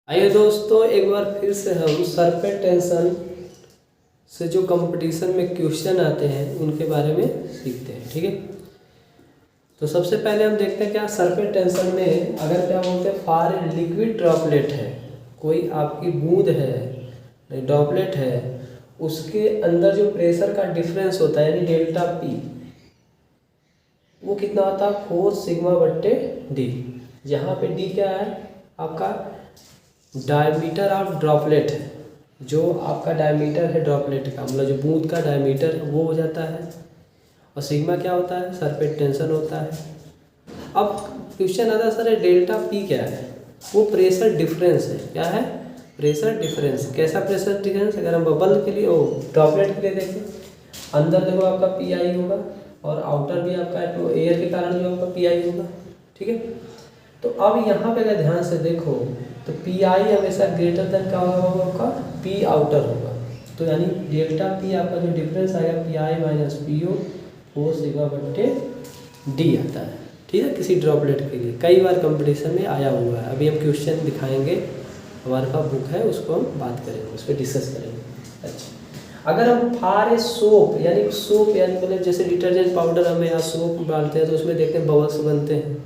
आइए दोस्तों, एक बार फिर से हम सरफेस टेंशन से जो कंपटीशन में क्वेश्चन आते हैं उनके बारे में सीखते हैं। ठीक है, तो सबसे पहले हम देखते हैं क्या सरफेस टेंशन में अगर क्या बोलते हैं फॉर ए लिक्विड ड्रॉपलेट है, कोई आपकी बूंद है नहीं ड्रॉपलेट है, उसके अंदर जो प्रेशर का डिफरेंस होता है यानी डेल्टा पी, वो कितना होता है 4 सिग्मा बट्टे डी। जहाँ पे डी क्या है आपका डायमीटर ऑफ ड्रॉपलेट है, जो आपका डायमीटर है ड्रॉपलेट का, मतलब जो बूंद का डायमीटर वो हो जाता है, और सिग्मा क्या होता है सरफेस टेंशन होता है। अब क्वेश्चन आता है सर डेल्टा पी क्या है, वो प्रेशर डिफरेंस है। क्या है प्रेशर डिफरेंस। कैसा प्रेशर डिफरेंस, अगर हम बबल के लिए ड्रॉपलेट के लिए देखें, अंदर देखो आपका पी आई होगा और आउटर भी आपका तो एयर के कारण जो आपका पी आई होगा। ठीक है, तो अब यहाँ पे अगर ध्यान से देखो तो पी आई हमेशा ग्रेटर देन क्या होगा आपका पी आउटर होगा। तो यानी डेल्टा पी आपका जो डिफरेंस आएगा P I minus P O 4 sigma बट्टे डी आता है। ठीक है, किसी ड्रॉपलेट के लिए कई बार कंपटीशन में आया हुआ है। अभी हम क्वेश्चन दिखाएंगे, हमारे पास बुक है उसको हम बात करेंगे, उस पर डिस्कस करेंगे। अच्छा, अगर हम फार ए सोप यानी मतलब जैसे डिटर्जेंट पाउडर हमें यहाँ सोप डालते हैं तो उसमें देखते हैं बबल्स बनते हैं।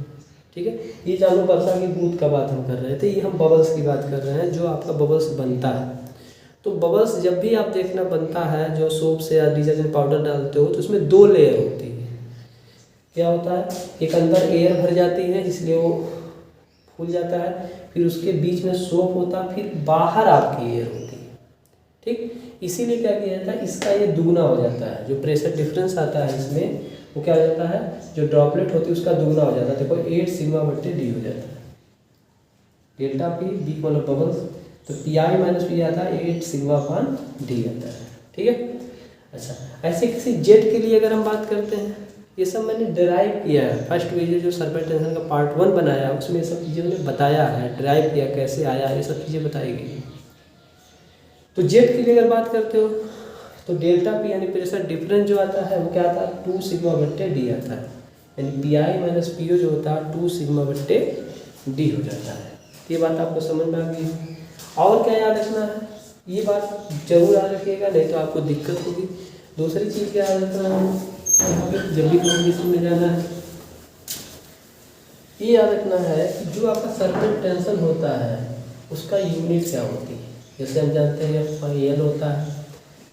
ठीक है, ये चालू वर्षा की बूंद का बात हम कर रहे थे, ये हम बबल्स की बात कर रहे हैं, जो आपका बबल्स बनता है। तो बबल्स जब भी आप देखना बनता है जो सोप से या डिटर्जेंट पाउडर डालते हो तो उसमें 2 लेयर होती है। क्या होता है, एक अंदर एयर भर जाती है इसलिए वो फूल जाता है, फिर उसके बीच में सोप होता है, फिर बाहर आपकी एयर होती है। ठीक, इसीलिए क्या किया जाता है, इसका ये दुगना हो जाता है। जो प्रेशर डिफरेंस आता है इसमें वो क्या हो जाता है, जो ड्रॉपलेट होती है उसका दुगना हो जाता है। देखो 8 सिग्मा बट्टे डी हो जाता है। डेल्टा पी डी मतलब बबल्स, तो पी आई माइनस पी आता है 8 सिग्मा अपान डी आता है। ठीक है, अच्छा ऐसे किसी जेट के लिए अगर हम बात करते हैं, ये सब मैंने डिराइव किया है फर्स्ट वीडियो जो सरफेस टेंशन का पार्ट 1 बनाया उसमें ये सब चीज़ें मैंने बताया है, डिराइव किया कैसे आया, ये सब चीज़ें बताई गई। तो जेट के लिए अगर बात करते हो तो डेल्टा पी यानी प्रेशर डिफरेंस जो आता है वो क्या आता है 2 सिग्मा बट्टे डी आता है, यानी P I minus P O जो होता है 2 सिग्मा बट्टे डी हो जाता है। ये बात आपको समझ में आ गई। और क्या याद रखना है, ये बात जरूर याद रखिएगा नहीं तो आपको दिक्कत होगी। दूसरी चीज़ क्या याद रखना है, यहाँ पे जब भी कंपटीशन में जाना है ये याद रखना है कि जो आपका सरफेस टेंशन होता है उसका यूनिट क्या होती है। जैसे हम जानते हैं एल होता है,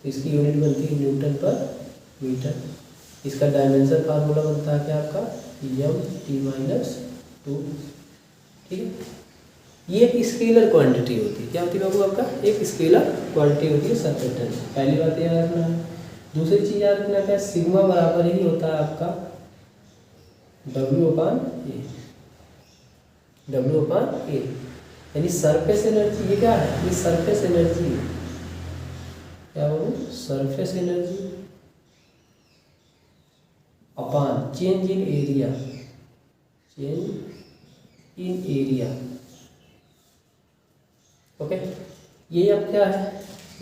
इसकी यूनिट बनती है न्यूटन पर मीटर। इसका डायमेंशन फार्मूला बनता है क्या आपका एम टी माइनस 2। ठीक है, ये एक स्केलर क्वांटिटी होती है। क्या होती है बाबू आपका एक स्केलर क्वांटिटी होती है सरफेस टेंशन। पहली बात याद रखना है। दूसरी चीज़ याद रखना क्या सिग्मा बराबर ही होता है आपका डब्ल्यू अपान ए, यानी सरफेस एनर्जी। ये क्या है, ये सरफेस एनर्जी है। क्या बोलूँ, surface energy upon change in area. Okay, ये अब क्या है,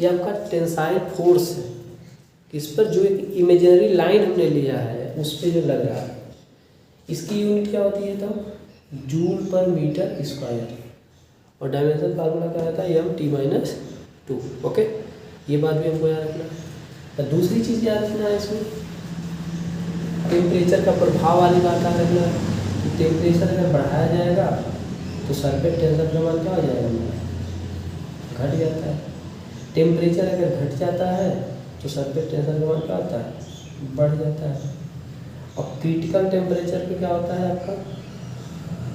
ये आपका टेंसाइल फोर्स है। इस पर जो एक इमेजिनरी लाइन हमने लिया है उस पर जो लग रहा है, इसकी यूनिट क्या होती है तब जूल पर मीटर स्क्वायर, और डायमेंशन फार्मूला क्या रहता है एम टी माइनस 2। ओके, ये बात भी हमको याद रखना है। तो दूसरी चीज़ याद रखना है इसमें टेम्परेचर का प्रभाव वाली बात याद रखना है। टेम्परेचर अगर बढ़ाया जाएगा तो सरफेस टेंशन का मान क्या हो जाएगा, घट जाता है। टेम्परेचर अगर घट जाता है तो सरफेस टेंशन का मान क्या होता है, बढ़ जाता है। और क्रिटिकल टेम्परेचर पे क्या होता है आपका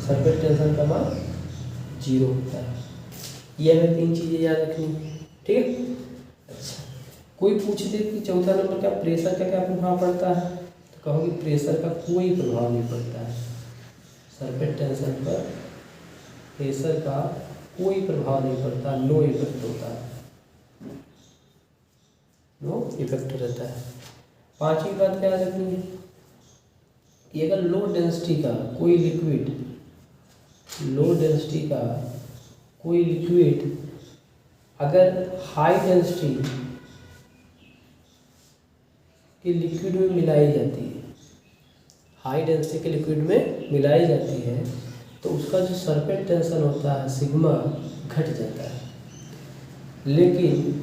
सरफेस टेंशन का मान 0 होता है। ये हमें 3 चीज़ें याद रखनी है। ठीक है, अच्छा कोई पूछ दे कि चौथा नंबर का प्रेशर का क्या प्रभाव पड़ता है, तो कहोगे प्रेशर का कोई प्रभाव नहीं पड़ता है सरफेस टेंशन पर। प्रेशर का कोई प्रभाव नहीं पड़ता, नो इफेक्ट होता है, नो इफेक्ट रहता है। पांचवी बात क्या रखनी है कि अगर लो डेंसिटी का कोई लिक्विड अगर हाई डेंसिटी के लिक्विड में मिलाई जाती है, हाई डेंसिटी के लिक्विड में मिलाई जाती है, तो उसका जो सरफेस टेंशन होता है सिग्मा घट जाता है। लेकिन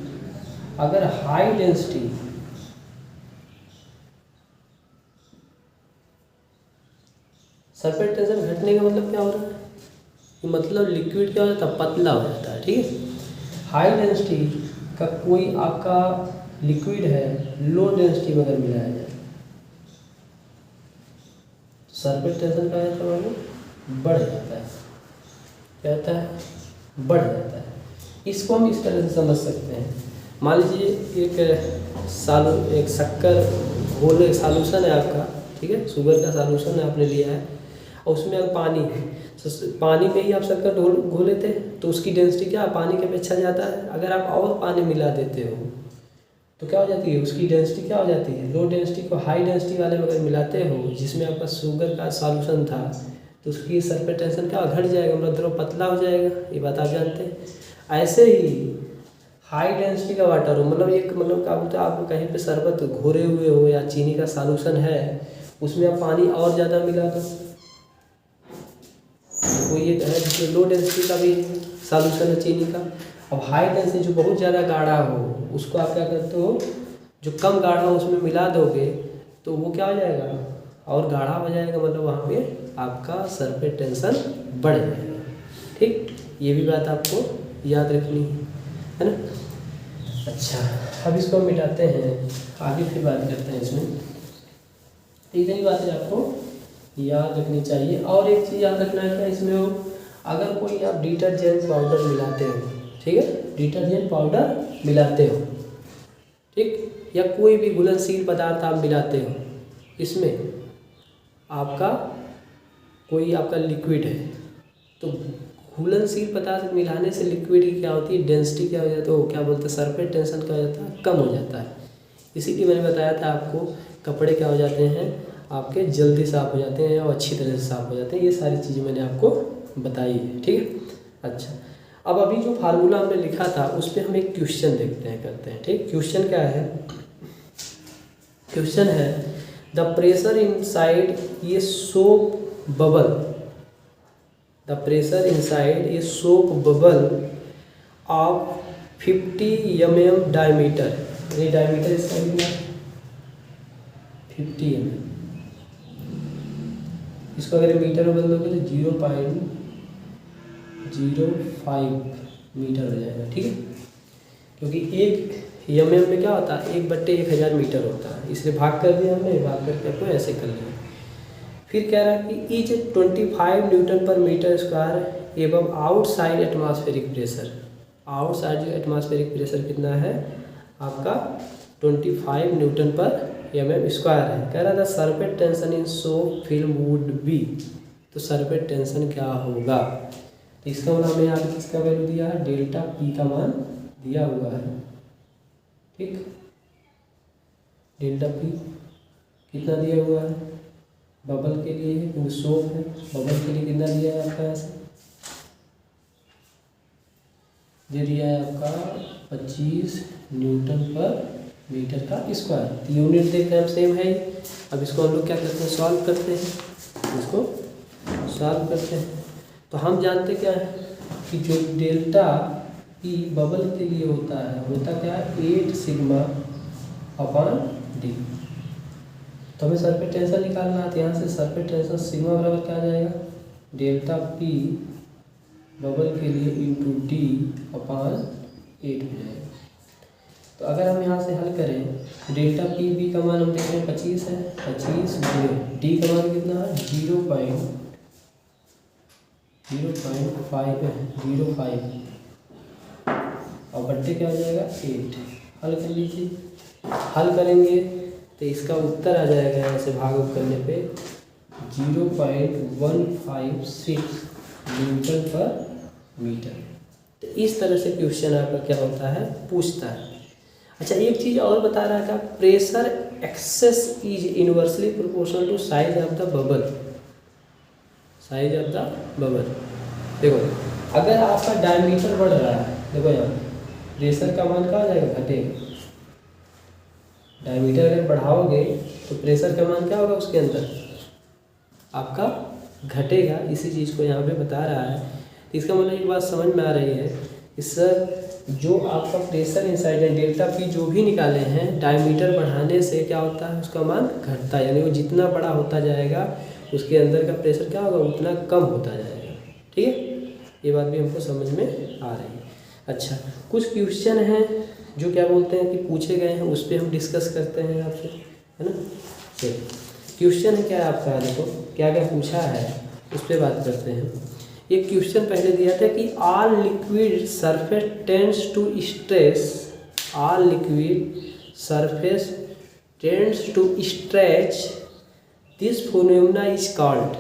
अगर हाई डेंसिटी सरफेस टेंशन घटने का मतलब क्या हो रहा है कि मतलब लिक्विड क्या हो जाता है, पतला हो जाता है। ठीक है, हाई डेंसिटी का कोई आपका लिक्विड है लो डेंसिटी में अगर मिलाया जाए तो सरफेस टेंशन क्या होता है, बढ़ जाता है। क्या होता है, बढ़ जाता है। इसको हम इस तरह से समझ सकते हैं, मान लीजिए एक शक्कर घोले सॉल्यूशन है आपका, ठीक है, शुगर का सॉल्यूशन है आपने लिया है और उसमें अगर पानी है तो पानी में ही आप शक्कर घोले थे तो उसकी डेंसिटी क्या पानी के अपेक्षा ज़्यादा है। अगर आप और पानी मिला देते हो तो क्या हो जाती है, उसकी डेंसिटी क्या हो जाती है, लो डेंसिटी को हाई डेंसिटी वाले में अगर मिलाते हो जिसमें आपका शुगर का सॉल्यूशन था तो उसकी सरफेस टेंशन क्या घट जाएगा, मतलब द्रव पतला हो जाएगा। ये बात आप जानते हैं। ऐसे ही हाई डेंसिटी का वाटर हो, मतलब एक मतलब क्या बोलते हैं, आप कहीं पे शरबत घोरे हुए हो या चीनी का सॉल्यूशन है उसमें आप पानी और ज़्यादा मिला दो, कोई एक है जिसमें लो डेंसिटी का भी सॉल्यूशन है चीनी का। अब हाई डेंसिटी जो बहुत ज़्यादा गाढ़ा हो उसको आप क्या करते हो, जो कम गाढ़ा हो उसमें मिला दोगे तो वो क्या हो जाएगा और गाढ़ा हो जाएगा, मतलब वहाँ पे आपका सरफेस टेंशन बढ़ जाएगा। ठीक, ये भी बात आपको याद रखनी है ना। अच्छा, अब इसको हम मिटाते हैं, आगे फिर बात करते हैं इसमें। इतनी बातें आपको याद रखनी चाहिए। और एक चीज़ याद रखना है क्या इसमें हो, अगर कोई आप डिटर्जेंट पाउडर मिलाते हो, ठीक है, डिटर्जेंट पाउडर मिलाते हो, ठीक, या कोई भी घुलनशील पदार्थ आप मिलाते हो, इसमें आपका कोई आपका लिक्विड है तो घुलनशील पदार्थ मिलाने से लिक्विड की क्या होती है, डेंसिटी क्या हो जाती है, वो क्या बोलते हैं, सरफेस टेंशन क्या हो जाता है, कम हो जाता है। इसीलिए मैंने बताया था आपको कपड़े क्या हो जाते हैं आपके जल्दी साफ़ हो जाते हैं और अच्छी तरह से साफ़ हो जाते हैं। ये सारी चीज़ें मैंने आपको बताई है। ठीक है, अच्छा, अब अभी जो फार्मूला हमने लिखा था उस पर हम एक क्वेश्चन देखते हैं, करते हैं। ठीक, क्वेश्चन क्या है, क्वेश्चन है द प्रेशर इनसाइड ये soap bubble, the pressure inside ये soap bubble of 50 mm diameter, ये डायमीटर इसका कितना 50 mm, इसको अगर मीटर में बदलोगे तो 0.05 मीटर हो जाएगा। ठीक है, क्योंकि एक mm में क्या होता है 1/1000 मीटर होता है, इसलिए भाग कर दिया हमने, भाग करके आपको ऐसे कर लिया। फिर कह रहा है कि इज 25 न्यूटन पर मीटर स्क्वायर एवं आउटसाइड एटमॉस्फेरिक प्रेशर, आउटसाइड जो एटमॉस्फेरिक प्रेशर कितना है आपका 25 न्यूटन पर mm स्क्वायर है। कह रहा था surface tension in soap film would be, तो सरफेस टेंशन क्या होगा, तो इसका मतलब हमें यहाँ किसका वैल्यू दिया है, डेल्टा पी का मान दिया हुआ है। ठीक, डेल्टा पी कितना दिया हुआ है बबल के लिए, क्योंकि सोप है, बबल के लिए कितना दिया है आपका, ऐसे ये दिया है आपका 25 न्यूटन पर मीटर का स्क्वायर। यूनिट देख रहे हैं हम सेम है। अब इसको हम लोग क्या करते हैं, सॉल्व करते हैं, इसको सॉल्व करते हैं। तो हम जानते क्या है कि जो डेल्टा पी बबल के लिए होता क्या है 8 सिग्मा अपॉन डी। तो हमें सरफेस टेंशन निकालना है, तो यहाँ से सरफेस टेंशन सिग्मा बराबर क्या आ जाएगा, डेल्टा पी बबल के लिए इंटू डी अपॉन 8 हो जाएगा। तो अगर हम यहाँ से हल करें, डेल्टा पी बी का मान हम देख रहे हैं 25 है, 25 डी का मान कितना है 0.05 और बट्टे क्या हो जाएगा 8। हल कर लीजिए, हल करेंगे तो इसका उत्तर आ जाएगा यहाँ से भाग करने पे 0.156 न्यूटन पर मीटर। तो इस तरह से क्वेश्चन आपका क्या होता है, पूछता है। अच्छा, एक चीज़ और बता रहा था, pressure excess is inversely proportional to size of the bubble, size of the bubble. देखो अगर आपका डायमीटर बढ़ रहा है, देखो यहाँ प्रेशर का मान क्या हो जाएगा, घटेगा। डायमीटर अगर बढ़ाओगे तो प्रेशर का मान क्या होगा उसके अंदर आपका घटेगा। इसी चीज़ को यहाँ पे बता रहा है। तो इसका मतलब एक बात समझ में आ रही है कि सर जो आपका प्रेशर इनसाइड है डेल्टा पी जो भी निकाले हैं, डायमीटर बढ़ाने से क्या होता है, उसका मान घटता है, यानी वो जितना बड़ा होता जाएगा उसके अंदर का प्रेशर क्या होगा, उतना कम होता जाएगा। ठीक है, ये बात भी हमको समझ में आ रही है। अच्छा, कुछ क्वेश्चन हैं जो क्या बोलते हैं कि पूछे गए हैं, उस पर हम डिस्कस करते हैं आपसे, है ना। चलिए, क्वेश्चन है क्या आपका, देखो क्या क्या पूछा है उस पर बात करते हैं। एक क्वेश्चन पहले दिया था कि all liquid surface tends to stretch, all liquid surface tends to stretch, this phenomena is called.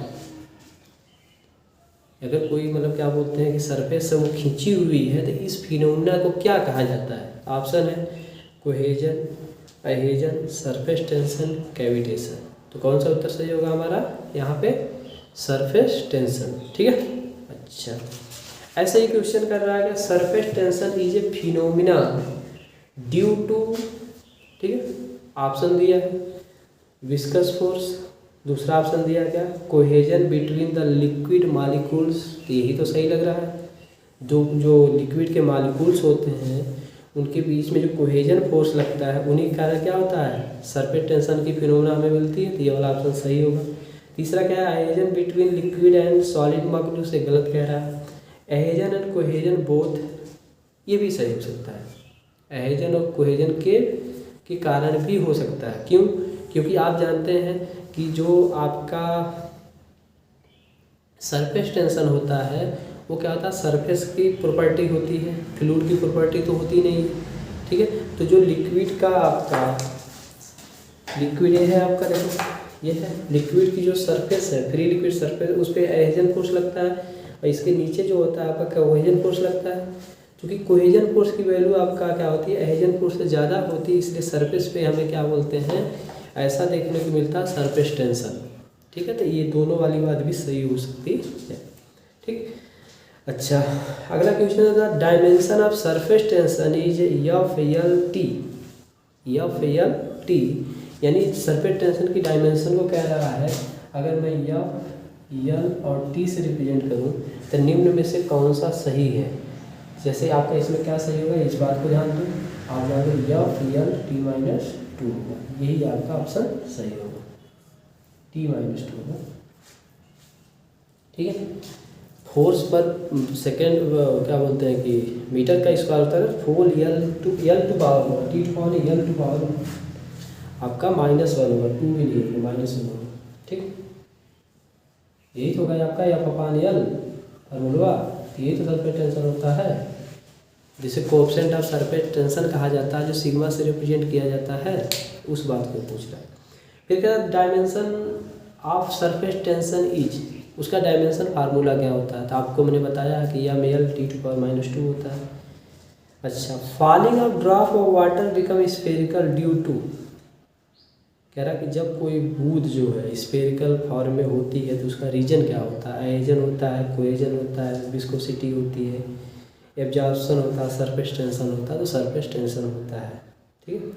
अगर कोई मतलब क्या बोलते हैं कि सरफेस से वो खींची हुई है तो इस फिनोमेना को क्या कहा जाता है। ऑप्शन है कोहेजन, एहेजन, सरफेस टेंशन, कैविटेशन। तो कौन सा उत्तर सही होगा हमारा यहाँ पे, सरफेस टेंशन। ठीक है, अच्छा ऐसा ही क्वेश्चन कर रहा है कि surface tension is a phenomena due to, ठीक है, ऑप्शन दिया है विस्कस फोर्स, दूसरा ऑप्शन दिया क्या, cohesion between the liquid molecules, यही तो सही लग रहा है, जो लिक्विड के मॉलिक्यूल्स होते हैं उनके बीच में जो कोहेजन फोर्स लगता है उन्हीं के कारण क्या होता है, सरफेस टेंशन की फिनोमिना हमें मिलती है, तो ये वाला ऑप्शन सही होगा। तीसरा क्या है, adhesion between liquid and solid molecule, से गलत कह रहा है। एहेजन एंड कोहेजन बोथ, ये भी सही हो सकता है, एहेजन और कोहेजन के कारण भी हो सकता है। क्यों, क्योंकि आप जानते हैं कि जो आपका सरफेस टेंशन होता है वो क्या होता है, सरफेस की प्रॉपर्टी होती है, फ्लूइड की प्रॉपर्टी तो होती नहीं है। ठीक है, तो जो लिक्विड का आपका लिक्विड ये है आपका, देखो ये है लिक्विड की जो सरफेस है, फ्री लिक्विड सरफेस, उस पर एहेजन फोर्स लगता है और इसके नीचे जो होता है आपका कोहेजन फोर्स लगता है। क्योंकि कोहेजन फोर्स की वैल्यू आपका क्या होती है, एहेजन फोर्स से ज़्यादा होती है, इसलिए सरफेस पे हमें क्या बोलते हैं, ऐसा देखने को मिलता है सरफेस टेंशन। ठीक है, तो ये दोनों वाली बात भी सही हो सकती है। ठीक, अच्छा अगला क्वेश्चन है dimension of surface tension is F L T, F L T, यानी सरफेस टेंशन की डायमेंशन को कह रहा है। अगर मैं एफ एल और टी से रिप्रेजेंट करूं तो निम्न में से कौन सा सही है। जैसे आपका इसमें क्या सही होगा, इस बात को ध्यान दो, आप जान दो F L T minus two होगा, यही आपका ऑप्शन सही होगा, टी माइनस टू होगा। ठीक है, फोर्स पर सेकेंड क्या बोलते हैं कि मीटर का स्क्वायर होता है 4 L to power T to power L to power आपका -1 होगा, 2 भी नहीं है, -1 होगा। ठीक, यही तो होगा आपका एफ अपान एल फार्मूला, यही तो सरफेस टेंशन होता है, जिसे कोएफिशिएंट ऑफ सरफेस टेंशन कहा जाता है, जो सिग्मा से रिप्रेजेंट किया जाता है, उस बात को पूछ रहा है। फिर क्या dimension of surface tension is, उसका डायमेंशन फार्मूला क्या होता है, तो आपको मैंने बताया कि M L T to power -2 होता है। अच्छा, falling of drop of water become spherical due to, कह रहा कि जब कोई बूंद जो है स्फेरिकल फॉर्म में होती है तो उसका रीजन क्या होता है, एहेजन होता है, कोहेजन होता है, विस्कोसिटी होती है, एब्जॉर्प्शन होता है, सरफेस टेंशन होता है, तो सरफेस टेंशन होता है। ठीक है,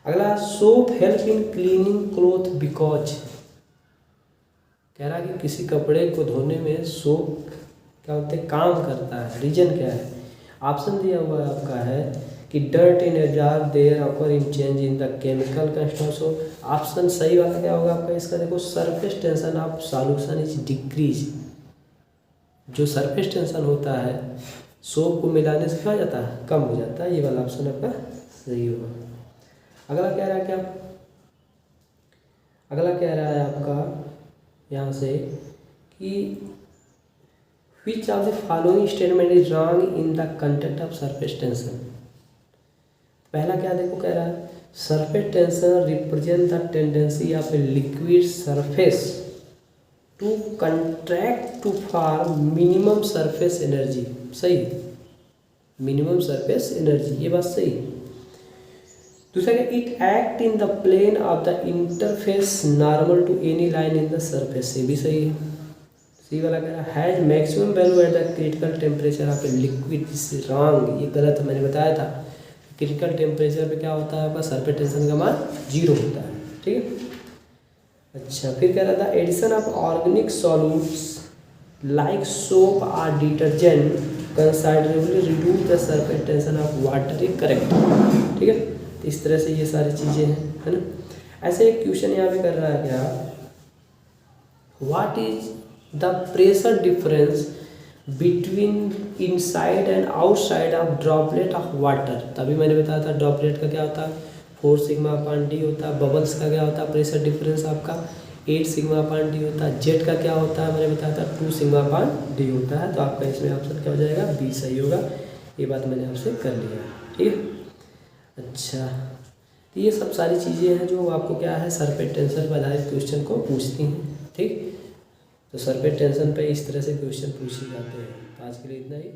अगला soap help in cleaning cloth because, कह रहा कि किसी कपड़े को धोने में सोप क्या होते हैं, काम करता है, रीजन क्या है। ऑप्शन दिया हुआ आपका है कि dirt in absorb there occur in change in the chemical constitution. Option सही वाला क्या होगा आपका इसका, देखो surface tension of solution is decrease, जो सरफेस टेंशन होता है सोप को मिलाने से क्या हो जाता है, कम हो जाता है, ये वाला ऑप्शन आपका सही होगा। अगला कह रहा है क्या, अगला कह रहा है आपका यहाँ से कि which of the following statement is wrong in the context of surface tension। पहला क्या देखो कह रहा है, surface tension represent the tendency of a liquid surface to contract to form minimum surface energy, सही, मिनिमम सरफेस एनर्जी, ये बात सही। दूसरा क्या, it act in the plane of the interface normal to any line in the surface, ये भी सही है। सी वाला कह रहा है has maximum value at the critical temperature of a liquid, is wrong, ये गलत है, मैंने बताया था क्रिटिकल टेम्परेचर पे क्या होता है आपका सरफेस टेंशन का मान 0 होता है। ठीक है, अच्छा फिर कह रहा था addition of organic solutes like soap or detergent considerably reduce the surface tension of water, ये करेक्ट, ठीक है। तो इस तरह से ये सारी चीज़ें हैं, है ना। ऐसे एक क्वेश्चन यहाँ पे कर रहा है क्या, what is the pressure difference between inside and outside of droplet of water. तभी मैंने बताया था ड्रॉपलेट का क्या होता है 4 सिग्मा अपॉन डी होता है, बबल्स का क्या होता है प्रेशर डिफरेंस आपका 8 सिग्मा अपॉन डी होता है, जेट का क्या होता है मैंने बताया था 2 सिग्मा अपॉन डी होता है। तो आपका इसमें ऑप्शन क्या हो जाएगा, बी सही होगा। ये बात मैंने आपसे कर लिया, ठीक है। अच्छा, तो ये सब सारी चीज़ें हैं जो आपको क्या है सरफेस टेंशन पर आधारित क्वेश्चन को पूछती हैं, ठीक। तो सरफेस टेंशन पे इस तरह से क्वेश्चन पूछे जाते हैं। तो आज के लिए इतना ही।